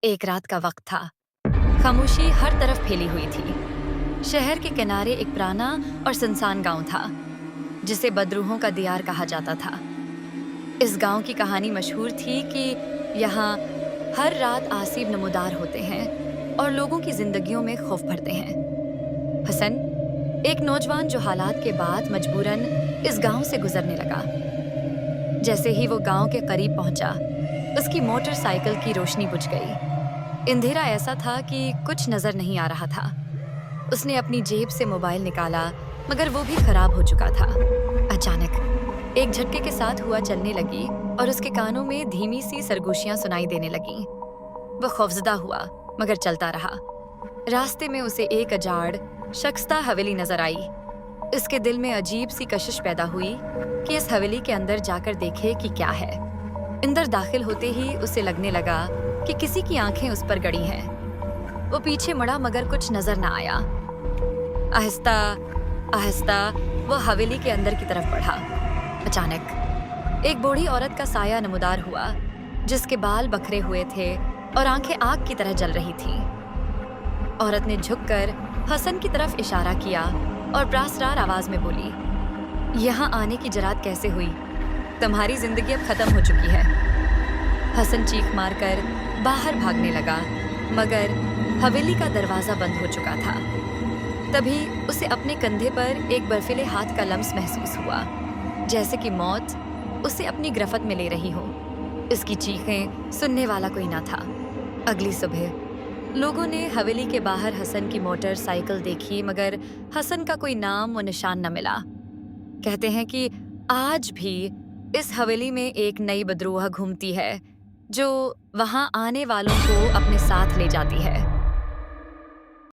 एक रात का वक्त था। खामोशी हर तरफ फैली हुई थी। शहर के किनारे एक पुराना और सुनसान गांव था, जिसे बदरूहों का दियार कहा जाता था। इस गांव की कहानी मशहूर थी कि यहाँ हर रात आसिब नमूदार होते हैं और लोगों की जिंदगियों में खौफ भरते हैं। हसन, एक नौजवान जो हालात के बाद मजबूरन इस गांव से गुजरने लगा। जैसे ही वो गांव के करीब पहुंचा, उसकी मोटरसाइकिल की रोशनी बुझ गई। अंधेरा ऐसा था कि कुछ नजर नहीं आ रहा था। उसने अपनी जेब से मोबाइल निकाला, मगर वो भी खराब हो चुका था। अचानक एक झटके के साथ हुआ चलने लगी और उसके कानों में धीमी सी सरगोशियां सुनाई देने लगीं। वो खौफजदा हुआ, मगर चलता रहा। रास्ते में उसे एक अजाड़ शख्सता हवेली नजर आई। इसके दिल में अजीब सी कशिश पैदा हुई कि इस हवेली के अंदर जाकर देखे कि क्या है। अंदर दाखिल होते ही उसे लगने लगा कि किसी की आंखें उस पर गड़ी हैं। वो पीछे मुड़ा, मगर कुछ नजर न आया। आहिस्ता आहिस्ता वो हवेली के अंदर की तरफ बढ़ा। अचानक एक बूढ़ी औरत का साया नमूदार हुआ, जिसके बाल बखरे हुए थे और आंखें आग की तरह जल रही थीं। औरत ने झुककर हसन की तरफ इशारा किया और प्रासरार आवाज में बोली, यहाँ आने की जरात कैसे हुई? तुम्हारी जिंदगी अब खत्म हो चुकी है। हसन चीख मारकर बाहर भागने लगा, मगर हवेली का दरवाजा बंद हो चुका था। तभी उसे अपने कंधे पर एक बर्फीले हाथ का लम्स महसूस हुआ, जैसे कि मौत उसे अपनी गिरफ्त में ले रही हो। इसकी चीखें सुनने वाला कोई ना था। अगली सुबह लोगों ने हवेली के बाहर हसन की मोटरसाइकिल देखी, मगर हसन का कोई नाम व निशान न मिला। कहते हैं कि आज भी इस हवेली में एक नई बदरूह घूमती है, जो वहां आने वालों को अपने साथ ले जाती है।